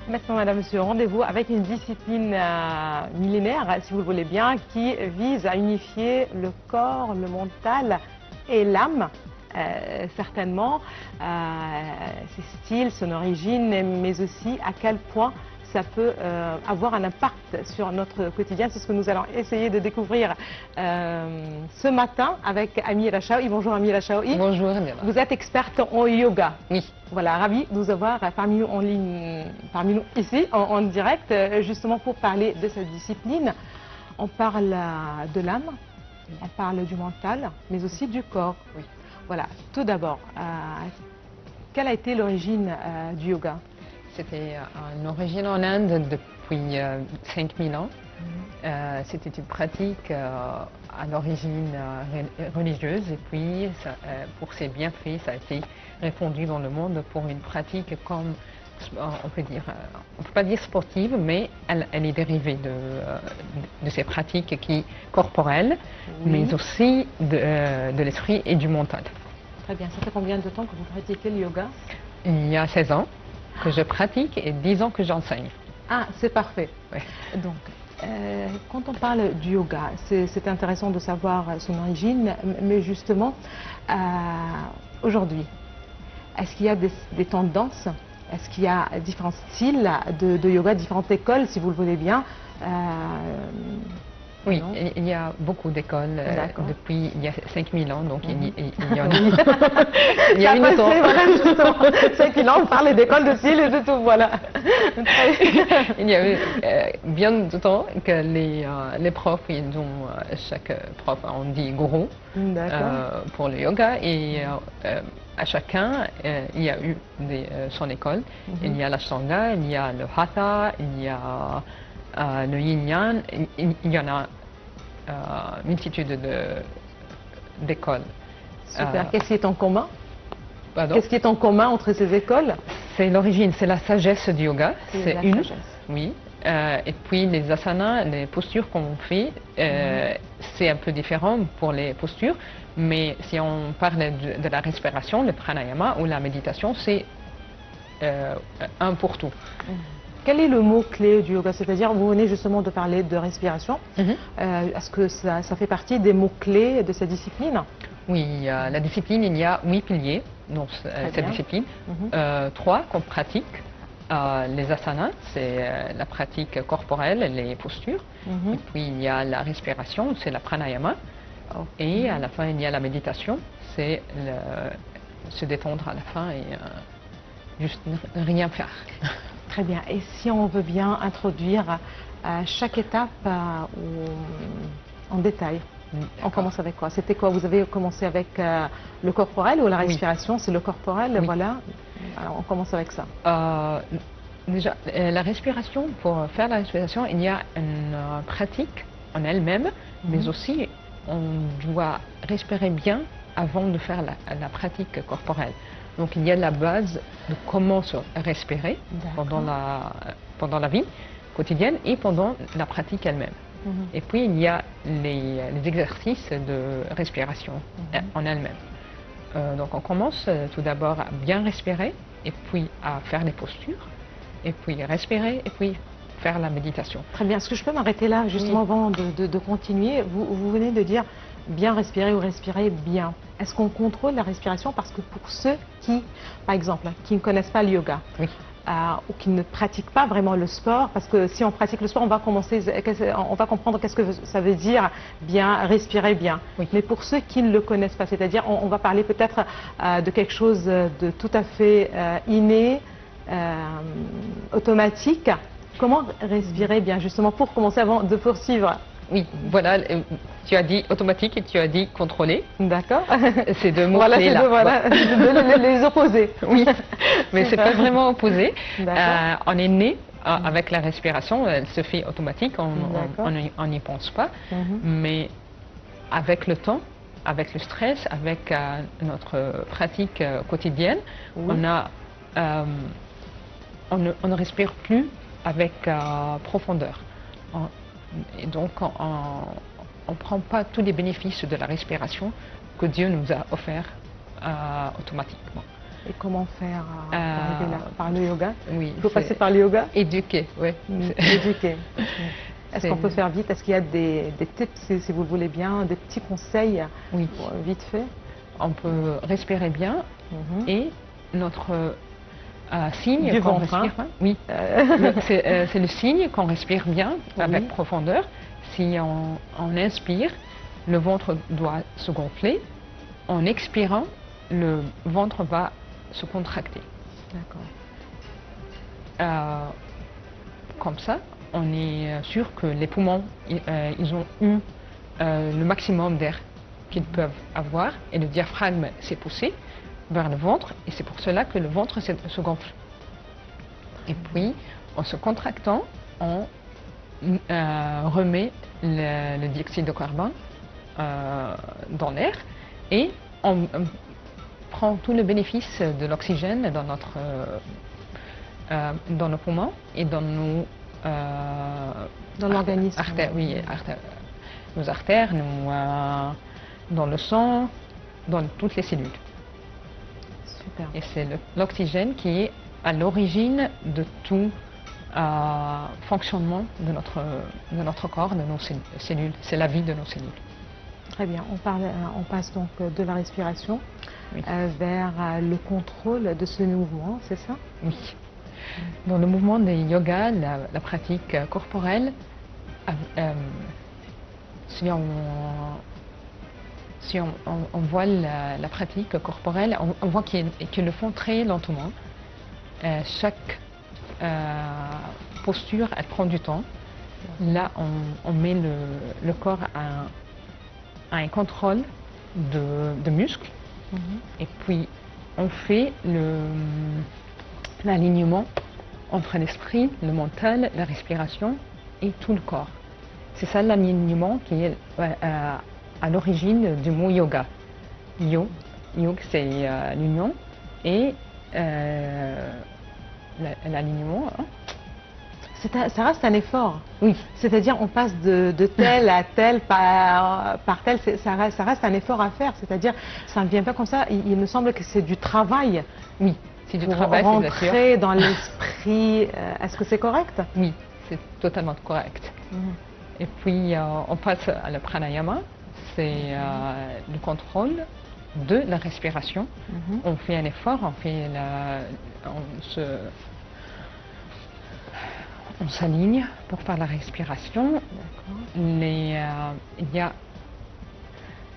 Maintenant, madame, monsieur, rendez-vous avec une discipline millénaire, si vous le voulez bien, qui vise à unifier le corps, le mental et l'âme. Certainement, ses styles, son origine, mais aussi à quel point ça peut avoir un impact sur notre quotidien. C'est ce que nous allons essayer de découvrir ce matin avec Amira Chaoui. Bonjour Amira Chaoui. Bonjour Amira. Vous êtes experte en yoga. Oui. Voilà, ravi de vous avoir parmi nous en ligne, parmi nous ici en direct, justement pour parler de cette discipline. On parle de l'âme, on parle du mental, mais aussi du corps. Oui. Voilà, tout d'abord, quelle a été l'origine du yoga? C'était une origine en Inde depuis 5000 ans. C'était une pratique à l'origine religieuse et puis pour ses bienfaits, ça a été répandu dans le monde pour une pratique comme, on peut pas dire sportive, mais elle est dérivée de ces pratiques corporelles, oui, mais aussi de l'esprit et du mental. Très bien. Ça fait combien de temps que vous pratiquez le yoga? Il y a 16 ans que je pratique et 10 ans que j'enseigne. Ah, c'est parfait. Ouais. Donc, quand on parle du yoga, c'est intéressant de savoir son origine, mais justement, aujourd'hui, est-ce qu'il y a des tendances? Est-ce qu'il y a différents styles de yoga, différentes écoles, si vous le voulez bien? Oui, il y a beaucoup d'écoles depuis il y a 5000 ans, donc il y en a. Il y a une temps. Voilà, 5000 ans, on parle d'écoles de style et de tout, voilà. Il y a eu bien de temps que les profs, chaque prof, on dit gourou pour le yoga, et à chacun, il y a eu son école. Il y a l'Ashtanga, il y a le Hatha, il y a le yin-yang, il y en a une multitude d'écoles. Super. Qu'est-ce qui est en commun? Qu'est-ce qui est en commun entre ces écoles? C'est l'origine, c'est la sagesse du yoga. C'est une. Oui. Et puis les asanas, les postures qu'on fait, c'est un peu différent pour les postures, mais si on parle de la respiration, le pranayama ou la méditation, c'est un pour tout. Quel est le mot-clé du yoga? C'est-à-dire, vous venez justement de parler de respiration. Est-ce que ça fait partie des mots-clés de cette discipline? Oui, la discipline, il y a 8 piliers dans cette discipline. 3 qu'on pratique. Les asanas, c'est la pratique corporelle, les postures. Et puis il y a la respiration, c'est la pranayama. Et à la fin, il y a la méditation, c'est se détendre à la fin et juste ne rien faire. Très bien. Et si on veut bien introduire chaque étape en détail, on commence avec quoi? C'était quoi? Vous avez commencé avec le corporel ou la respiration? C'est le corporel, voilà. Alors on commence avec ça. Déjà, la respiration, pour faire la respiration, il y a une pratique en elle-même, mais aussi on doit respirer bien avant de faire la pratique corporelle. Donc il y a la base de comment se respirer pendant la vie quotidienne et pendant la pratique elle-même. Et puis il y a les exercices de respiration en elle-même. Donc on commence tout d'abord à bien respirer et puis à faire les postures et puis respirer et puis faire la méditation. Très bien. Est-ce que je peux m'arrêter là justement avant de continuer? Vous venez de dire bien respirer ou respirer bien. Est-ce qu'on contrôle la respiration? Parce que pour ceux qui, par exemple, qui ne connaissent pas le yoga, ou qui ne pratiquent pas vraiment le sport, parce que si on pratique le sport, on va comprendre qu'est-ce que ça veut dire bien respirer bien. Mais pour ceux qui ne le connaissent pas, c'est-à-dire on va parler peut-être de quelque chose de tout à fait inné, automatique. Comment respirer bien, justement, pour commencer avant de poursuivre? Oui, voilà, tu as dit automatique et tu as dit contrôlé. D'accord. C'est deux mots clés là. Voilà, les opposés. Oui, mais c'est pas vraiment opposé. On est né avec la respiration, elle se fait automatique, on n'y pense pas. Mais avec le temps, avec le stress, avec notre pratique quotidienne, on ne respire plus avec profondeur. Et donc, on ne prend pas tous les bénéfices de la respiration que Dieu nous a offerts automatiquement. Et comment faire pour arriver là? Par le yoga? Oui. Il faut passer par le yoga? Éduquer, oui. Éduquer. Est-ce qu'on peut faire vite? Est-ce qu'il y a des tips, si vous le voulez bien, des petits conseils Oui. Vite fait? On peut respirer bien et notre signe du qu'on ventre, respire. hein? Oui. C'est le signe qu'on respire bien avec profondeur. Si on inspire, le ventre doit se gonfler. En expirant, le ventre va se contracter. D'accord. Comme ça, on est sûr que les poumons, ils ont eu le maximum d'air qu'ils peuvent avoir et le diaphragme s'est poussé vers le ventre et c'est pour cela que le ventre se gonfle. Et puis, en se contractant, on remet le dioxyde de carbone dans l'air et on prend tout le bénéfice de l'oxygène dans nos poumons et dans nos l'organisme. Nos artères, dans le sang, dans toutes les cellules. Super. Et c'est l'oxygène qui est à l'origine de tout fonctionnement de notre corps, de nos cellules. C'est la vie de nos cellules. Très bien. On passe donc de la respiration vers le contrôle de ce mouvement, c'est ça? Oui. Dans le mouvement de yoga, la pratique corporelle, si on voit la pratique corporelle, on voit qu'ils le font très lentement. Chaque posture, elle prend du temps. Là, on met le corps à un contrôle de muscles. Et puis, on fait l'alignement entre l'esprit, le mental, la respiration et tout le corps. C'est ça l'alignement qui est à l'origine du mot yoga. Yog, c'est l'union et l'alignement. Ça reste un effort. Oui. C'est-à-dire on passe de tel à tel par tel, ça reste un effort à faire. C'est-à-dire ça ne vient pas comme ça. Il me semble que c'est du travail. Oui, c'est du pour travail. Rentrer dans l'esprit. Est-ce que c'est correct? Oui, c'est totalement correct. Et puis on passe à la pranayama. C'est le contrôle de la respiration. On fait un effort, on s'aligne pour faire la respiration. Il y a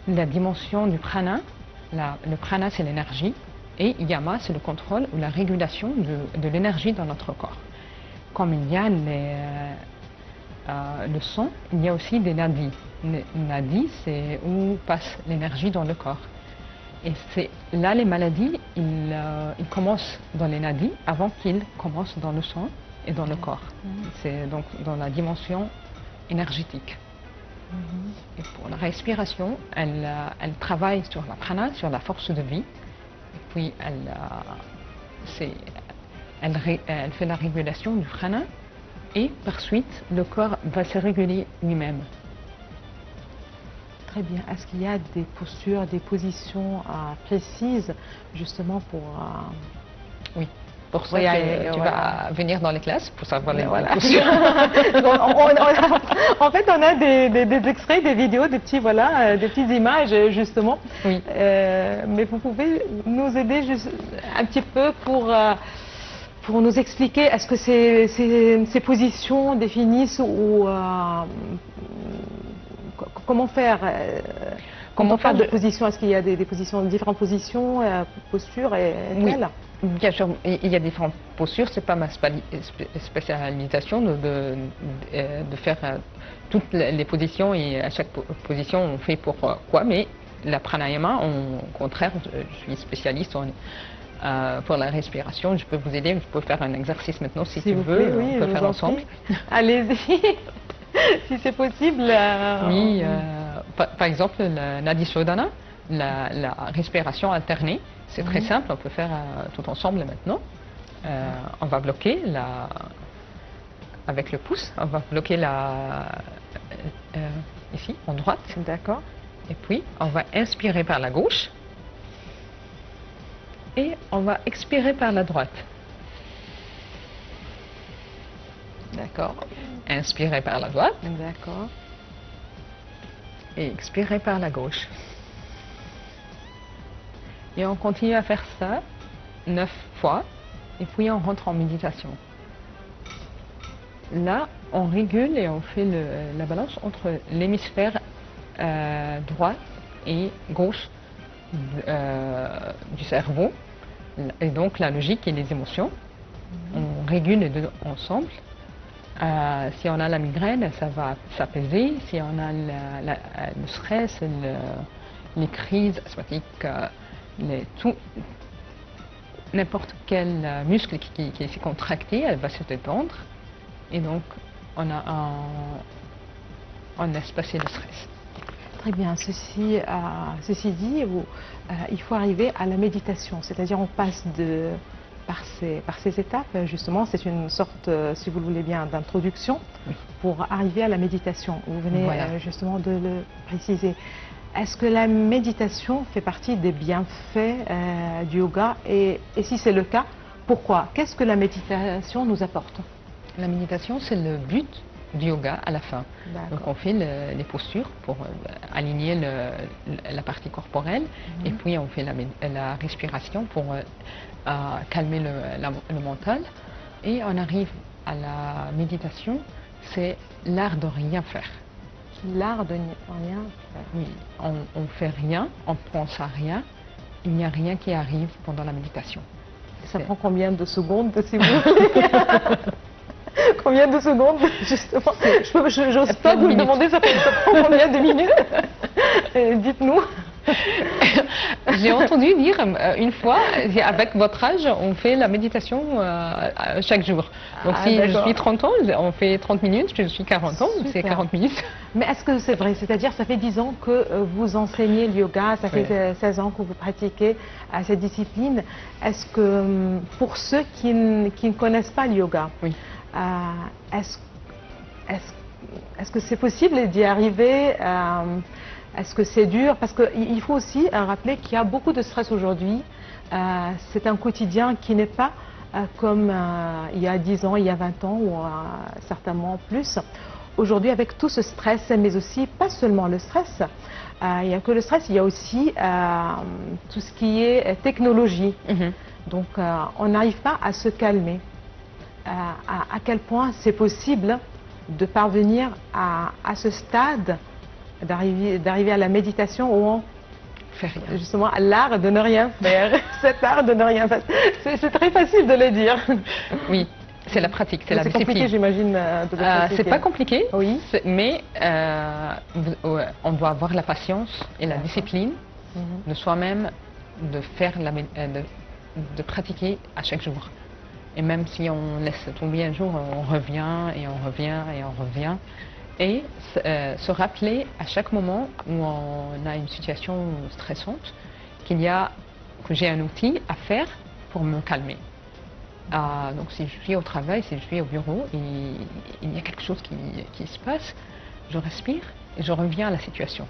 la dimension du prana. Le prana, c'est l'énergie. Et yama, c'est le contrôle ou la régulation de l'énergie dans notre corps. Comme il y a le son, il y a aussi des nadis. Les nadis, c'est où passe l'énergie dans le corps. Et c'est là les maladies, ils commencent dans les nadis avant qu'ils commencent dans le sang et dans le corps. C'est donc dans la dimension énergétique. Et pour la respiration, elle travaille sur la prana, sur la force de vie. Et puis elle fait la régulation du prana. Et par suite, le corps va se réguler lui-même. Très bien. Est-ce qu'il y a des postures, des positions précises justement pour... Oui. Pour ça, tu vas venir dans les classes pour savoir les postures. En fait, on a des extraits, des vidéos, des petites images justement. Oui. Mais vous pouvez nous aider juste un petit peu pour nous expliquer, est-ce que ces positions définissent ou comment faire de position? Est-ce qu'il y a des positions, différentes positions, postures et telles? Bien sûr, il y a différentes postures. C'est pas ma spécialisation de faire toutes les positions et à chaque position on fait pourquoi. Mais la pranayama, au contraire, je suis spécialiste pour la respiration. Je peux vous aider, je peux faire un exercice maintenant si tu veux, oui, on peut faire ensemble. Allez-y, si c'est possible. Oui, par exemple, le Nadi Shodhana, la respiration alternée, c'est très simple, on peut faire tout ensemble maintenant. On va bloquer avec le pouce, on va bloquer ici, en droite. D'accord. Et puis, on va inspirer par la gauche. et on va expirer par la droite. D'accord. Inspirer par la droite D'accord. et expirer par la gauche. Et on continue à faire ça 9 fois et puis on rentre en méditation. Là, on régule et on fait la balance entre l'hémisphère droit et gauche du cerveau, et donc la logique et les émotions. On régule les deux ensemble. Si on a la migraine, ça va s'apaiser. Si on a le stress, les crises asthmatiques, n'importe quel muscle qui s'est contracté, elle va se détendre. Et donc, on laisse passer le stress. Très bien. Ceci dit, il faut arriver à la méditation. C'est-à-dire on passe par ces étapes. Justement, c'est une sorte, si vous le voulez bien, d'introduction pour arriver à la méditation. Vous venez justement de le préciser. Est-ce que la méditation fait partie des bienfaits du yoga et si c'est le cas, pourquoi? Qu'est-ce que la méditation nous apporte? La méditation, c'est le but du yoga à la fin. Donc on fait les postures pour aligner la partie corporelle et puis on fait la respiration pour calmer le mental et on arrive à la méditation, c'est l'art de rien faire. L'art de rien faire. Oui, on fait rien, on pense à rien, il n'y a rien qui arrive pendant la méditation. Ça prend combien de secondes, si vous voulez? Combien de secondes, justement? Je n'ose pas vous demander, ça prend combien de minutes? Dites-nous. J'ai entendu dire une fois, avec votre âge, on fait la méditation chaque jour. Donc si je suis 30 ans, on fait 30 minutes, je suis 40 ans, c'est 40 minutes. Mais est-ce que c'est vrai? C'est-à-dire, ça fait 10 ans que vous enseignez le yoga, ça fait 16 ans que vous pratiquez cette discipline. Est-ce que, pour ceux qui ne connaissent pas le yoga, est-ce que c'est possible d'y arriver? Est-ce que c'est dur? Parce qu'il faut aussi rappeler qu'il y a beaucoup de stress aujourd'hui. C'est un quotidien qui n'est pas comme il y a 10 ans, il y a 20 ans ou certainement plus. Aujourd'hui, avec tout ce stress, mais aussi pas seulement le stress, il n'y a que le stress, il y a aussi tout ce qui est technologie. Donc on n'arrive pas à se calmer. À quel point c'est possible de parvenir à ce stade d'arriver à la méditation où on fait rien. Justement à l'art de ne rien faire. Cet art de ne rien faire. C'est très facile de le dire. Oui, c'est la pratique, c'est la discipline. C'est compliqué, j'imagine, de le pratiquer. C'est pas compliqué, oui. Mais on doit avoir la patience et la discipline de soi-même de faire de pratiquer à chaque jour. Et même si on laisse tomber un jour, on revient et on revient et on revient. Et se rappeler à chaque moment où on a une situation stressante que j'ai un outil à faire pour me calmer. Donc si je suis au travail, si je suis au bureau et il y a quelque chose qui se passe, je respire et je reviens à la situation.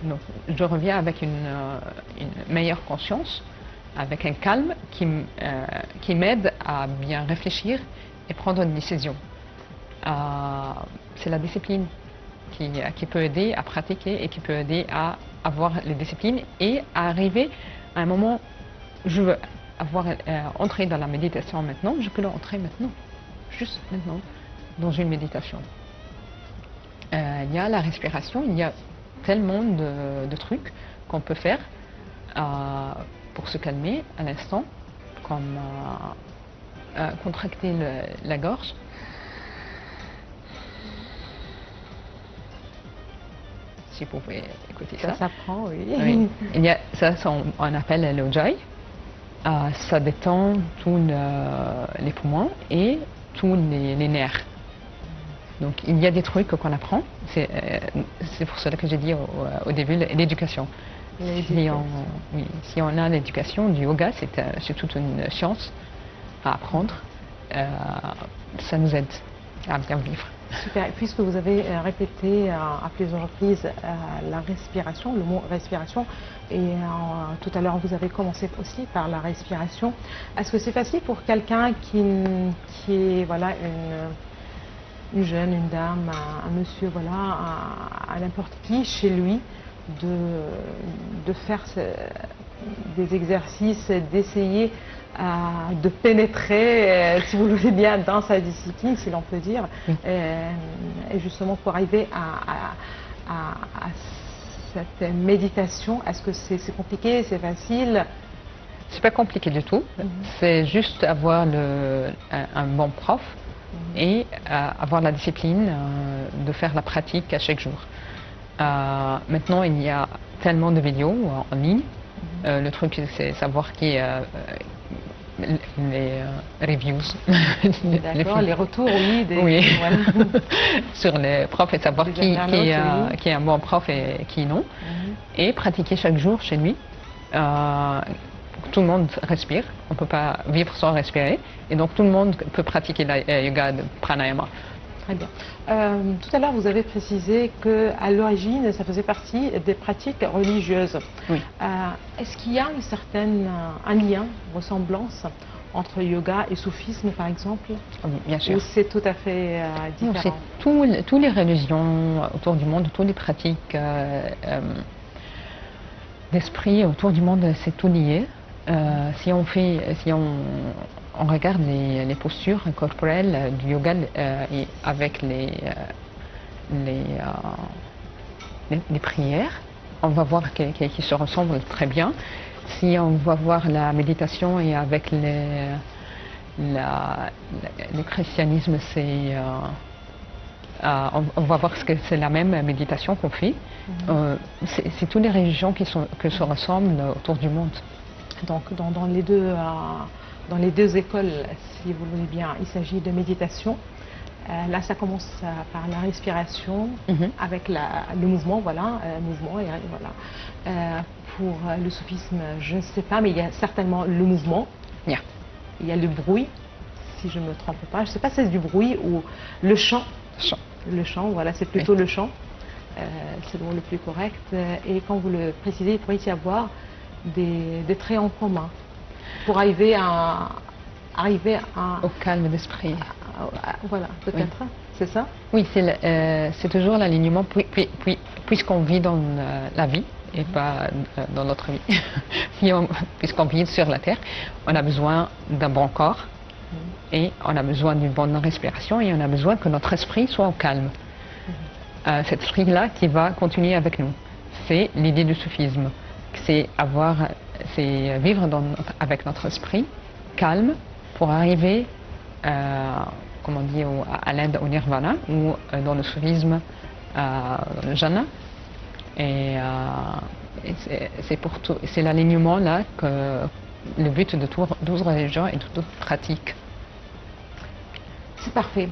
Donc je reviens avec une meilleure conscience, avec un calme qui m'aide à bien réfléchir et prendre une décision. C'est la discipline qui peut aider à pratiquer et qui peut aider à avoir les disciplines et à arriver à un moment où je veux entrer dans la méditation maintenant, je peux l'entrer maintenant, juste maintenant, dans une méditation. Il y a la respiration, il y a tellement de trucs qu'on peut faire pour se calmer à l'instant, comme contracter la gorge. Si vous pouvez écouter ça. Ça s'apprend, oui. Il y a, ça on appelle l'Ujjayi. Ça détend tous les poumons et tous les nerfs. Donc il y a des trucs qu'on apprend. C'est pour cela que j'ai dit au début l'éducation. Si on a l'éducation du yoga, c'est toute une chance à apprendre. Ça nous aide à bien vivre. Super. Puisque vous avez répété à plusieurs reprises la respiration, le mot respiration, et tout à l'heure vous avez commencé aussi par la respiration, est-ce que c'est facile pour quelqu'un qui est voilà, une jeune, une dame, un monsieur, voilà, à n'importe qui chez lui, de faire des exercices, d'essayer de pénétrer, si vous le voulez bien, dans sa discipline, si l'on peut dire, et justement pour arriver à cette méditation? Est-ce que c'est compliqué, c'est facile? C'est pas compliqué du tout, c'est juste avoir un bon prof et avoir la discipline de faire la pratique à chaque jour. Maintenant, il y a tellement de vidéos en ligne. Le truc, c'est savoir les reviews. D'accord, les retours, oui. Oui. Voilà. Sur les profs et savoir qui est un bon prof et qui non. Et pratiquer chaque jour chez lui. Tout le monde respire, on ne peut pas vivre sans respirer. Et donc tout le monde peut pratiquer le yoga de pranayama. Très bien. Tout à l'heure, vous avez précisé qu'à l'origine, ça faisait partie des pratiques religieuses. Oui. Est-ce qu'il y a un lien, une ressemblance entre yoga et soufisme, par exemple? Oui, bien sûr. Ou c'est tout à fait différent? C'est toutes les religions autour du monde, toutes les pratiques d'esprit autour du monde, c'est tout lié. Si on regarde les postures corporelles du yoga et avec les prières, on va voir qu'ils se ressemblent très bien. Si on va voir la méditation et avec le christianisme, on va voir que c'est la même méditation qu'on fait. C'est toutes les religions qui se ressemblent autour du monde. Donc dans les deux écoles, si vous le voulez bien, il s'agit de méditation. Là, ça commence par la respiration, avec le mouvement, voilà, mouvement, et voilà. Pour le soufisme, je ne sais pas, mais il y a certainement le mouvement. Yeah. Il y a le bruit, si je ne me trompe pas. Je ne sais pas si c'est du bruit ou le chant. Le chant, voilà, c'est plutôt le chant. C'est le mot le plus correct. Et quand vous le précisez, il pourrait y avoir des traits en commun pour arriver au calme d'esprit. Voilà, peut-être, oui. C'est ça? Oui, c'est toujours l'alignement, puisqu'on vit dans la vie et pas dans notre vie. Puisqu'on vit sur la terre, on a besoin d'un bon corps et on a besoin d'une bonne respiration et on a besoin que notre esprit soit au calme. Cet esprit-là qui va continuer avec nous. C'est l'idée du soufisme. C'est vivre avec notre esprit calme pour arriver, comme on dit à l'Inde, au nirvana, ou dans le soufisme, le jhana. Et c'est l'alignement là que le but de toute religion et de toute pratique. C'est parfait.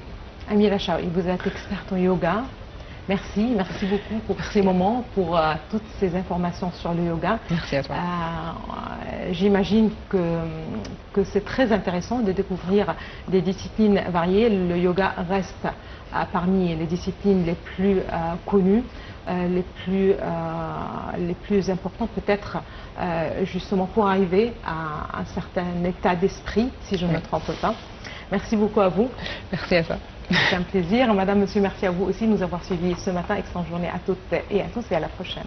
Amira Chaoui, vous êtes experte en yoga. Merci beaucoup pour ces moments, pour toutes ces informations sur le yoga. Merci à toi. J'imagine que c'est très intéressant de découvrir des disciplines variées. Le yoga reste parmi les disciplines les plus connues, les plus importantes peut-être, justement pour arriver à un certain état d'esprit, si je ne me trompe pas. Merci beaucoup à vous. Merci à toi. C'est un plaisir. Madame, monsieur, merci à vous aussi de nous avoir suivis ce matin. Excellente journée à toutes et à tous et à la prochaine.